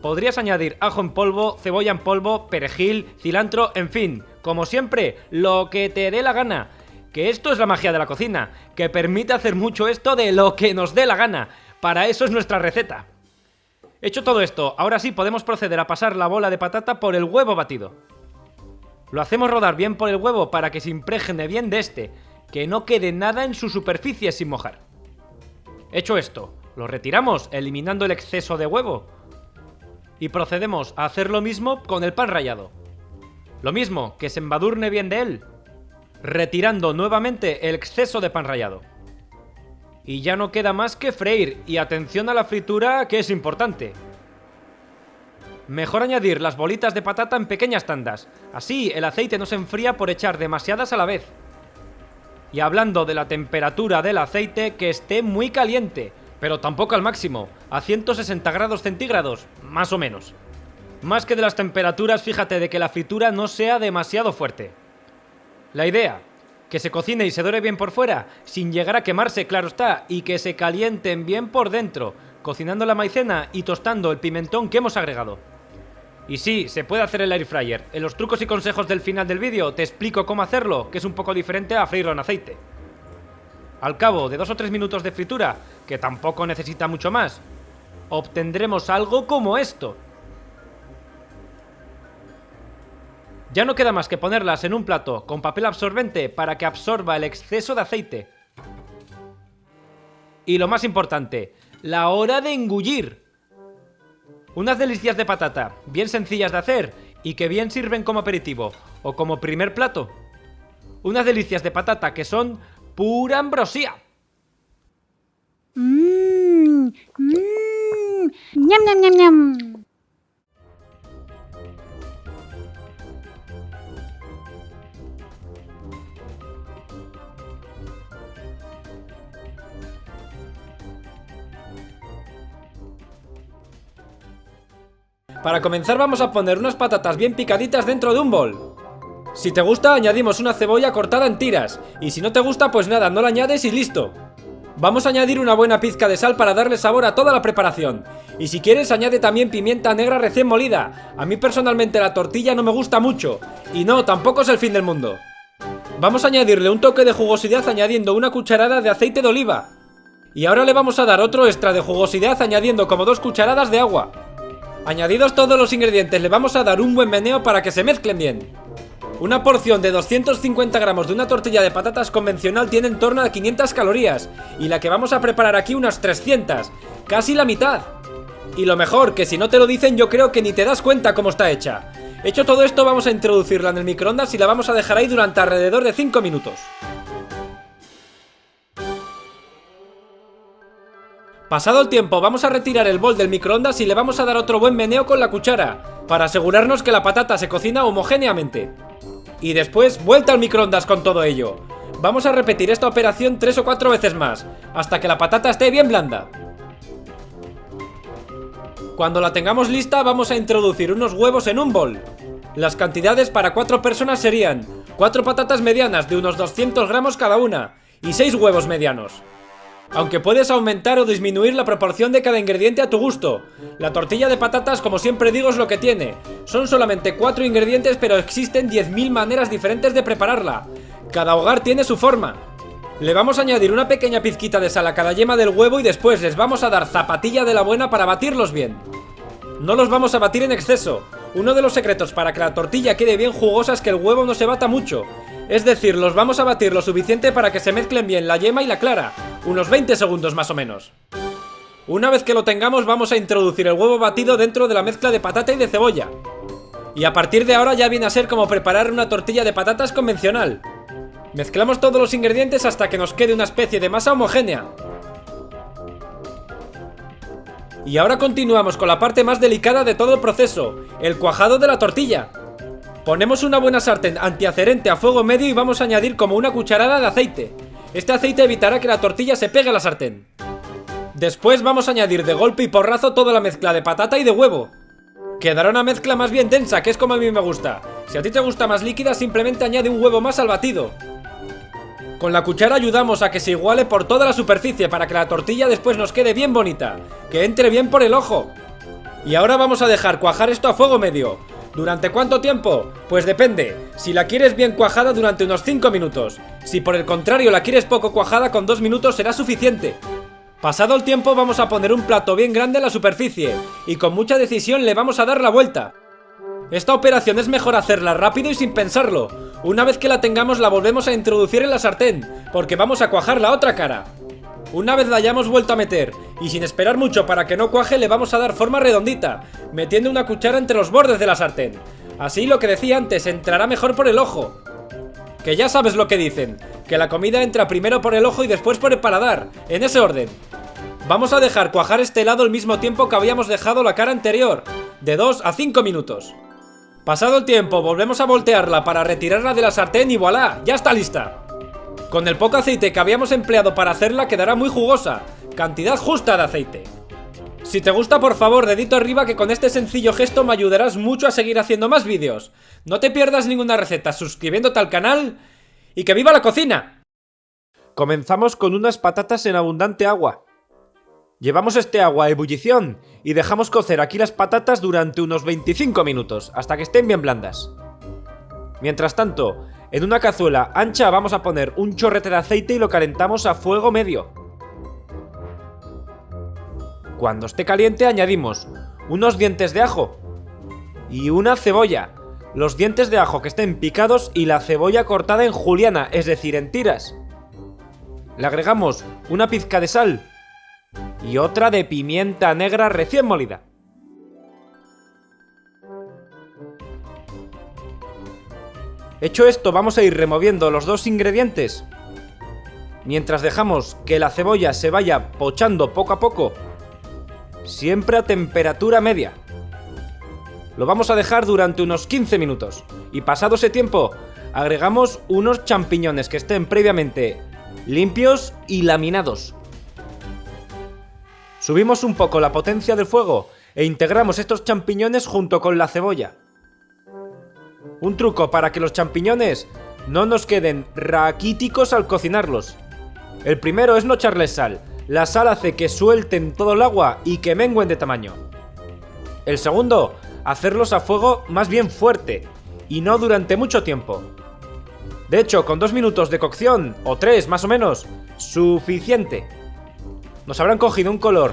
Podrías añadir ajo en polvo, cebolla en polvo, perejil, cilantro, en fin, como siempre, lo que te dé la gana. Que esto es la magia de la cocina, que permite hacer mucho esto de lo que nos dé la gana. Para eso es nuestra receta. Hecho todo esto, ahora sí podemos proceder a pasar la bola de patata por el huevo batido. Lo hacemos rodar bien por el huevo para que se impregne bien de este, que no quede nada en su superficie sin mojar. Hecho esto, lo retiramos eliminando el exceso de huevo. Y procedemos a hacer lo mismo con el pan rallado. Lo mismo, que se embadurne bien de él, retirando nuevamente el exceso de pan rallado. Y ya no queda más que freír, y atención a la fritura, que es importante. Mejor añadir las bolitas de patata en pequeñas tandas, así el aceite no se enfría por echar demasiadas a la vez. Y hablando de la temperatura del aceite, que esté muy caliente, pero tampoco al máximo, a 160 grados centígrados, más o menos. Más que de las temperaturas, fíjate de que la fritura no sea demasiado fuerte. La idea, que se cocine y se dore bien por fuera, sin llegar a quemarse, claro está, y que se calienten bien por dentro, cocinando la maicena y tostando el pimentón que hemos agregado. Y sí, se puede hacer el air fryer. En los trucos y consejos del final del vídeo te explico cómo hacerlo, que es un poco diferente a freírlo en aceite. Al cabo de 2 o 3 minutos de fritura, que tampoco necesita mucho más, obtendremos algo como esto. Ya no queda más que ponerlas en un plato con papel absorbente para que absorba el exceso de aceite. Y lo más importante, la hora de engullir. Unas delicias de patata, bien sencillas de hacer y que bien sirven como aperitivo o como primer plato. Unas delicias de patata que son pura ambrosía. Ñam, ñam, ñam, ñam. Para comenzar vamos a poner unas patatas bien picaditas dentro de un bol. Si te gusta añadimos una cebolla cortada en tiras, y si no te gusta pues nada, no la añades y listo. Vamos a añadir una buena pizca de sal para darle sabor a toda la preparación. Y si quieres añade también pimienta negra recién molida. A mí personalmente la tortilla no me gusta mucho, y no, tampoco es el fin del mundo. Vamos a añadirle un toque de jugosidad añadiendo una cucharada de aceite de oliva. Y ahora le vamos a dar otro extra de jugosidad añadiendo como 2 cucharadas de agua. Añadidos todos los ingredientes, le vamos a dar un buen meneo para que se mezclen bien. Una porción de 250 gramos de una tortilla de patatas convencional tiene en torno a 500 calorías, y la que vamos a preparar aquí unas 300, casi la mitad. Y lo mejor, que si no te lo dicen yo creo que ni te das cuenta cómo está hecha. Hecho todo esto vamos a introducirla en el microondas y la vamos a dejar ahí durante alrededor de 5 minutos. Pasado el tiempo vamos a retirar el bol del microondas y le vamos a dar otro buen meneo con la cuchara, para asegurarnos que la patata se cocina homogéneamente. Y después vuelta al microondas con todo ello. Vamos a repetir esta operación 3 o 4 veces más, hasta que la patata esté bien blanda. Cuando la tengamos lista vamos a introducir unos huevos en un bol. Las cantidades para 4 personas serían 4 patatas medianas de unos 200 gramos cada una, y 6 huevos medianos. Aunque puedes aumentar o disminuir la proporción de cada ingrediente a tu gusto. La tortilla de patatas, como siempre digo, es lo que tiene. Son solamente 4 ingredientes, pero existen 10.000 maneras diferentes de prepararla. Cada hogar tiene su forma. Le vamos a añadir una pequeña pizquita de sal a cada yema del huevo y después les vamos a dar zapatilla de la buena para batirlos bien. No los vamos a batir en exceso. Uno de los secretos para que la tortilla quede bien jugosa es que el huevo no se bata mucho. Es decir, los vamos a batir lo suficiente para que se mezclen bien la yema y la clara, unos 20 segundos más o menos. Una vez que lo tengamos vamos a introducir el huevo batido dentro de la mezcla de patata y de cebolla. Y a partir de ahora ya viene a ser como preparar una tortilla de patatas convencional. Mezclamos todos los ingredientes hasta que nos quede una especie de masa homogénea. Y ahora continuamos con la parte más delicada de todo el proceso, el cuajado de la tortilla. Ponemos una buena sartén antiadherente a fuego medio y vamos a añadir como una cucharada de aceite. Este aceite evitará que la tortilla se pegue a la sartén. Después vamos a añadir de golpe y porrazo toda la mezcla de patata y de huevo. Quedará una mezcla más bien densa, que es como a mí me gusta. Si a ti te gusta más líquida, simplemente añade un huevo más al batido. Con la cuchara ayudamos a que se iguale por toda la superficie para que la tortilla después nos quede bien bonita, que entre bien por el ojo. Y ahora vamos a dejar cuajar esto a fuego medio. ¿Durante cuánto tiempo? Pues depende. Si la quieres bien cuajada, durante unos 5 minutos. Si por el contrario la quieres poco cuajada, con 2 minutos será suficiente. Pasado el tiempo vamos a poner un plato bien grande en la superficie y con mucha decisión le vamos a dar la vuelta. Esta operación es mejor hacerla rápido y sin pensarlo. Una vez que la tengamos la volvemos a introducir en la sartén, porque vamos a cuajar la otra cara. Una vez la hayamos vuelto a meter y sin esperar mucho para que no cuaje le vamos a dar forma redondita, metiendo una cuchara entre los bordes de la sartén. Así, lo que decía antes, entrará mejor por el ojo. Que ya sabes lo que dicen, que la comida entra primero por el ojo y después por el paladar, en ese orden. Vamos a dejar cuajar este lado al mismo tiempo que habíamos dejado la cara anterior, de 2 a 5 minutos. Pasado el tiempo volvemos a voltearla para retirarla de la sartén y ¡voilá! ¡Ya está lista! Con el poco aceite que habíamos empleado para hacerla quedará muy jugosa, cantidad justa de aceite. Si te gusta, por favor, dedito arriba, que con este sencillo gesto me ayudarás mucho a seguir haciendo más vídeos. No te pierdas ninguna receta suscribiéndote al canal y ¡que viva la cocina! Comenzamos con unas patatas en abundante agua. Llevamos este agua a ebullición y dejamos cocer aquí las patatas durante unos 25 minutos, hasta que estén bien blandas. Mientras tanto, en una cazuela ancha vamos a poner un chorrete de aceite y lo calentamos a fuego medio. Cuando esté caliente añadimos unos dientes de ajo y una cebolla. Los dientes de ajo que estén picados y la cebolla cortada en juliana, es decir, en tiras. Le agregamos una pizca de sal y otra de pimienta negra recién molida. Hecho esto, vamos a ir removiendo los dos ingredientes mientras dejamos que la cebolla se vaya pochando poco a poco, siempre a temperatura media. Lo vamos a dejar durante unos 15 minutos y pasado ese tiempo agregamos unos champiñones que estén previamente limpios y laminados. Subimos un poco la potencia del fuego e integramos estos champiñones junto con la cebolla. Un truco para que los champiñones no nos queden raquíticos al cocinarlos. El primero es no echarles sal. La sal hace que suelten todo el agua y que mengüen de tamaño. El segundo, hacerlos a fuego más bien fuerte y no durante mucho tiempo. De hecho, con 2 minutos de cocción, o 3 más o menos, suficiente. Nos habrán cogido un color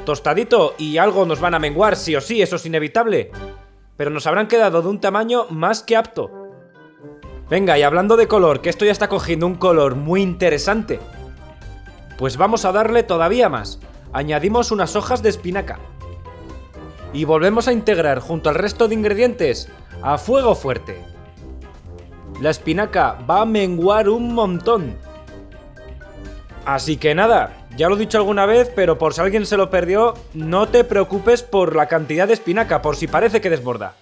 tostadito y algo nos van a menguar sí o sí, eso es inevitable. Pero nos habrán quedado de un tamaño más que apto. Venga, y hablando de color, que esto ya está cogiendo un color muy interesante, pues vamos a darle todavía más. Añadimos unas hojas de espinaca. Y volvemos a integrar junto al resto de ingredientes a fuego fuerte. La espinaca va a menguar un montón. Así que nada, ya lo he dicho alguna vez, pero por si alguien se lo perdió, no te preocupes por la cantidad de espinaca, por si parece que desborda.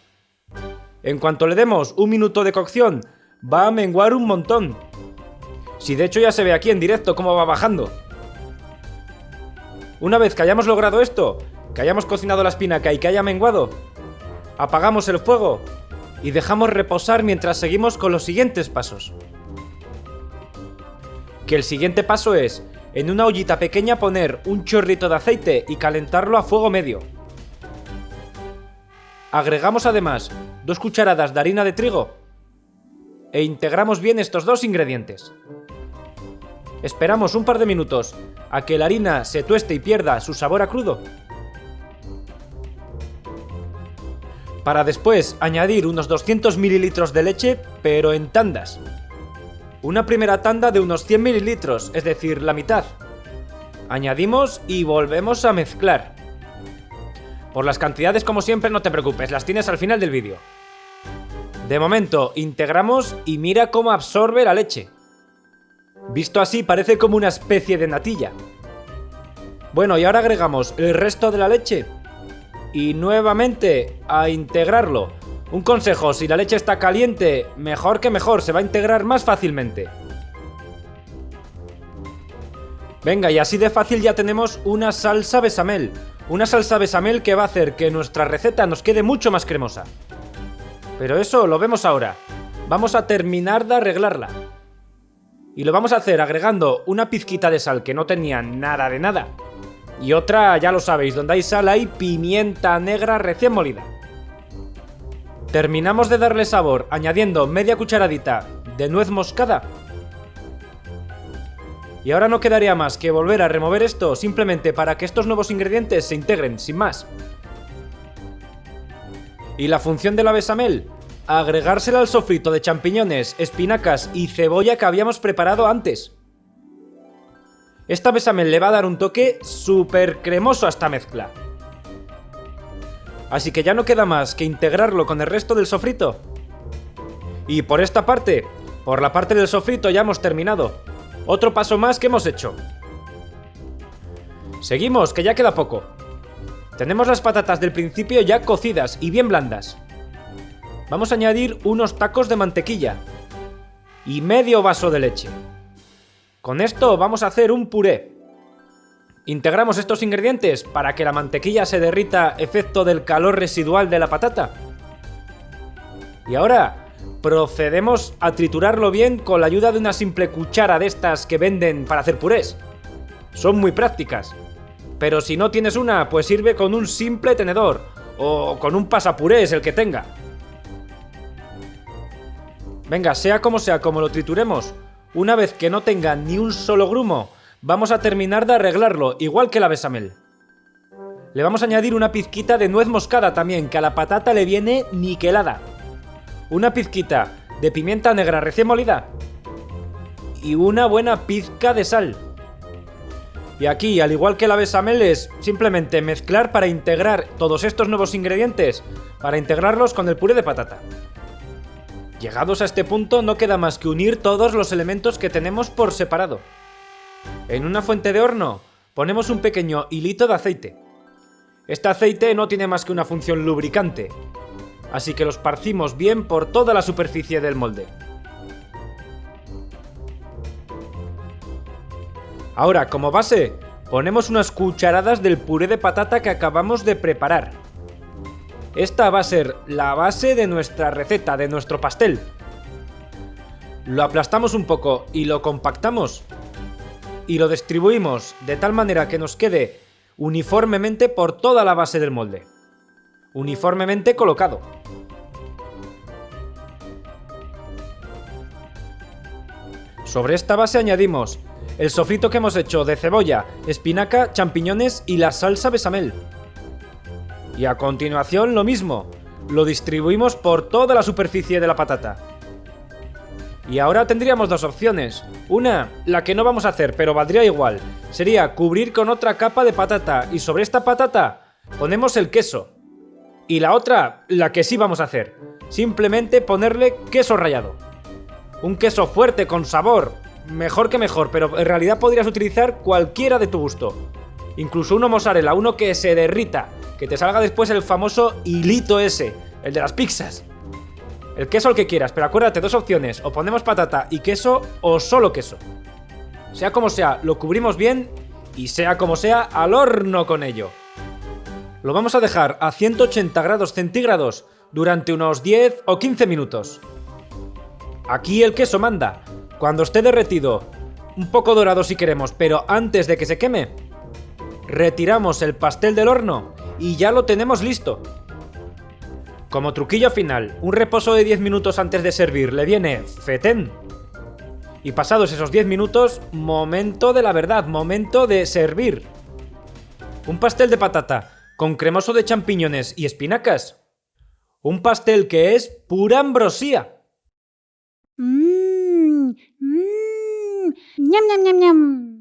En cuanto le demos 1 minuto de cocción, va a menguar un montón. Si de hecho ya se ve aquí en directo cómo va bajando. Una vez que hayamos logrado esto, que hayamos cocinado la espinaca y que haya menguado, apagamos el fuego y dejamos reposar mientras seguimos con los siguientes pasos. Que el siguiente paso es, en una ollita pequeña poner un chorrito de aceite y calentarlo a fuego medio. Agregamos además 2 cucharadas de harina de trigo e integramos bien estos 2 ingredientes. Esperamos un par de minutos a que la harina se tueste y pierda su sabor a crudo, para después añadir unos 200 mililitros de leche, pero en tandas. Una primera tanda de unos 100 mililitros, es decir, la mitad. Añadimos y volvemos a mezclar. Por las cantidades, como siempre, no te preocupes, las tienes al final del vídeo. De momento, integramos y mira cómo absorbe la leche. Visto así, parece como una especie de natilla. Bueno, y ahora agregamos el resto de la leche. Y nuevamente, a integrarlo. Un consejo, si la leche está caliente, mejor que mejor, se va a integrar más fácilmente. Venga, y así de fácil ya tenemos una salsa bechamel. Una salsa bechamel que va a hacer que nuestra receta nos quede mucho más cremosa. Pero eso lo vemos ahora. Vamos a terminar de arreglarla. Y lo vamos a hacer agregando una pizquita de sal que no tenía nada de nada. Y otra, ya lo sabéis, donde hay sal hay pimienta negra recién molida. Terminamos de darle sabor añadiendo media cucharadita de nuez moscada. Y ahora no quedaría más que volver a remover esto simplemente para que estos nuevos ingredientes se integren, sin más. ¿Y la función de la bechamel? Agregársela al sofrito de champiñones, espinacas y cebolla que habíamos preparado antes. Esta bechamel le va a dar un toque súper cremoso a esta mezcla. Así que ya no queda más que integrarlo con el resto del sofrito. Y por esta parte, por la parte del sofrito ya hemos terminado. Otro paso más que hemos hecho. Seguimos, que ya queda poco. Tenemos las patatas del principio ya cocidas y bien blandas. Vamos a añadir unos tacos de mantequilla y medio vaso de leche. Con esto vamos a hacer un puré. Integramos estos ingredientes para que la mantequilla se derrita efecto del calor residual de la patata. Y ahora procedemos a triturarlo bien con la ayuda de una simple cuchara de estas que venden para hacer purés. Son muy prácticas. Pero si no tienes una, pues sirve con un simple tenedor o con un pasapurés, el que tenga. Venga, sea como lo trituremos, una vez que no tenga ni un solo grumo, vamos a terminar de arreglarlo, igual que la bechamel. Le vamos a añadir una pizquita de nuez moscada también, que a la patata le viene niquelada. Una pizquita de pimienta negra recién molida. Y una buena pizca de sal. Y aquí, al igual que la bechamel, es simplemente mezclar para integrar todos estos nuevos ingredientes, para integrarlos con el puré de patata. Llegados a este punto, no queda más que unir todos los elementos que tenemos por separado. En una fuente de horno ponemos un pequeño hilito de aceite. Este aceite no tiene más que una función lubricante, así que lo esparcimos bien por toda la superficie del molde. Ahora, como base, ponemos unas cucharadas del puré de patata que acabamos de preparar. Esta va a ser la base de nuestra receta, de nuestro pastel. Lo aplastamos un poco y lo compactamos. Y lo distribuimos de tal manera que nos quede uniformemente por toda la base del molde. Uniformemente colocado. Sobre esta base añadimos el sofrito que hemos hecho de cebolla, espinaca, champiñones y la salsa bechamel. Y a continuación lo mismo, lo distribuimos por toda la superficie de la patata. Y ahora tendríamos dos opciones. Una, la que no vamos a hacer, pero valdría igual, sería cubrir con otra capa de patata y sobre esta patata ponemos el queso. Y la otra, la que sí vamos a hacer, simplemente ponerle queso rallado. Un queso fuerte, con sabor, mejor que mejor, pero en realidad podrías utilizar cualquiera de tu gusto. Incluso uno mozzarella, uno que se derrita, que te salga después el famoso hilito ese, el de las pizzas. El queso el que quieras, pero acuérdate, dos opciones, o ponemos patata y queso o solo queso. Sea como sea, lo cubrimos bien y sea como sea, al horno con ello. Lo vamos a dejar a 180 grados centígrados durante unos 10 o 15 minutos. Aquí el queso manda. Cuando esté derretido, un poco dorado si queremos, pero antes de que se queme, retiramos el pastel del horno y ya lo tenemos listo. Como truquillo final, un reposo de 10 minutos antes de servir le viene fetén. Y pasados esos 10 minutos, momento de la verdad, momento de servir. Un pastel de patata con cremoso de champiñones y espinacas. Un pastel que es pura ambrosía. Ñam, ñam, ñam, ñam.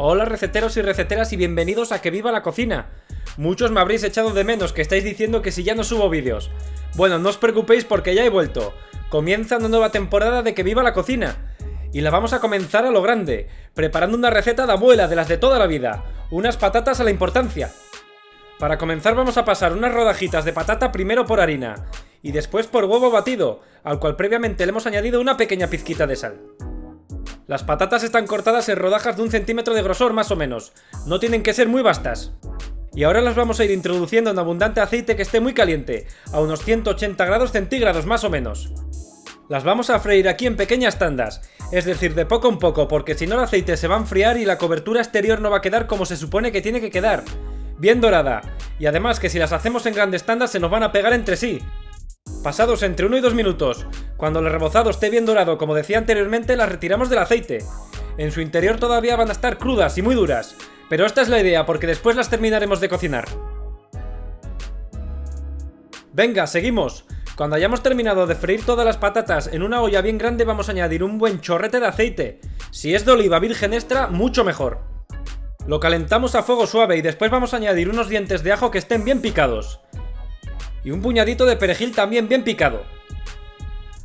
Hola receteros y receteras y bienvenidos a Que Viva la Cocina. Muchos me habréis echado de menos, que estáis diciendo que si ya no subo vídeos. Bueno, no os preocupéis porque ya he vuelto. Comienza una nueva temporada de Que Viva la Cocina. Y la vamos a comenzar a lo grande, preparando una receta de abuela, de las de toda la vida. Unas patatas a la importancia. Para comenzar vamos a pasar unas rodajitas de patata primero por harina y después por huevo batido, al cual previamente le hemos añadido una pequeña pizquita de sal. Las patatas están cortadas en rodajas de 1 centímetro de grosor más o menos, no tienen que ser muy vastas. Y ahora las vamos a ir introduciendo en abundante aceite que esté muy caliente, a unos 180 grados centígrados más o menos. Las vamos a freír aquí en pequeñas tandas, es decir, de poco en poco, porque si no el aceite se va a enfriar y la cobertura exterior no va a quedar como se supone que tiene que quedar, bien dorada, y además que si las hacemos en grandes tandas se nos van a pegar entre sí. Pasados entre 1 y 2 minutos, cuando el rebozado esté bien dorado como decía anteriormente, las retiramos del aceite. En su interior todavía van a estar crudas y muy duras, pero esta es la idea porque después las terminaremos de cocinar. Venga, seguimos. Cuando hayamos terminado de freír todas las patatas en una olla bien grande vamos a añadir un buen chorrete de aceite. Si es de oliva virgen extra, mucho mejor. Lo calentamos a fuego suave y después vamos a añadir unos dientes de ajo que estén bien picados. Y un puñadito de perejil también bien picado.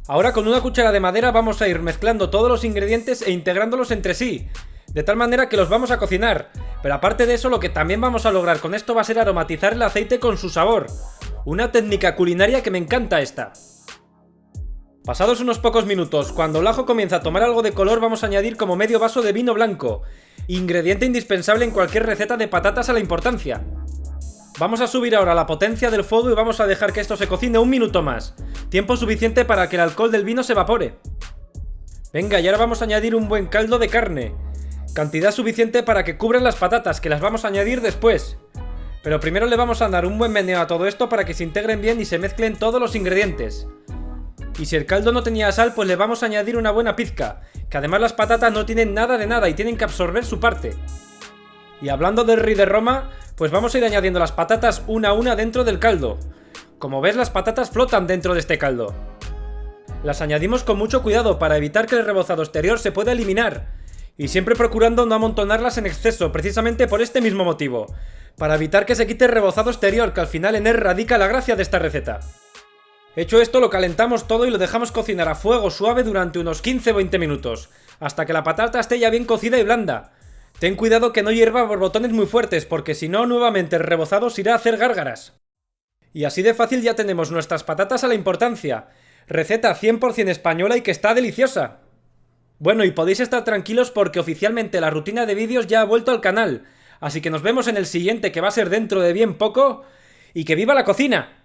Ahora con una cuchara de madera vamos a ir mezclando todos los ingredientes e integrándolos entre sí, de tal manera que los vamos a cocinar. Pero aparte de eso, lo que también vamos a lograr con esto va a ser aromatizar el aceite con su sabor. Una técnica culinaria que me encanta esta. Pasados unos pocos minutos, cuando el ajo comienza a tomar algo de color, vamos a añadir como medio vaso de vino blanco, ingrediente indispensable en cualquier receta de patatas a la importancia. Vamos a subir ahora la potencia del fuego y vamos a dejar que esto se cocine 1 minuto más, tiempo suficiente para que el alcohol del vino se evapore. Venga, y ahora vamos a añadir un buen caldo de carne, cantidad suficiente para que cubran las patatas, que las vamos a añadir después. Pero primero le vamos a dar un buen meneo a todo esto para que se integren bien y se mezclen todos los ingredientes. Y si el caldo no tenía sal, pues le vamos a añadir una buena pizca, que además las patatas no tienen nada de nada y tienen que absorber su parte. Y hablando del Rey de Roma, pues vamos a ir añadiendo las patatas una a una dentro del caldo. Como ves, las patatas flotan dentro de este caldo. Las añadimos con mucho cuidado para evitar que el rebozado exterior se pueda eliminar, y siempre procurando no amontonarlas en exceso, precisamente por este mismo motivo, para evitar que se quite el rebozado exterior, que al final en él radica la gracia de esta receta. Hecho esto, lo calentamos todo y lo dejamos cocinar a fuego suave durante unos 15 o 20 minutos, hasta que la patata esté ya bien cocida y blanda. Ten cuidado que no hierva borbotones muy fuertes, porque si no, nuevamente el rebozado se irá a hacer gárgaras. Y así de fácil ya tenemos nuestras patatas a la importancia. Receta 100% española y que está deliciosa. Bueno, y podéis estar tranquilos porque oficialmente la rutina de vídeos ya ha vuelto al canal, así que nos vemos en el siguiente, que va a ser dentro de bien poco, y que viva la cocina.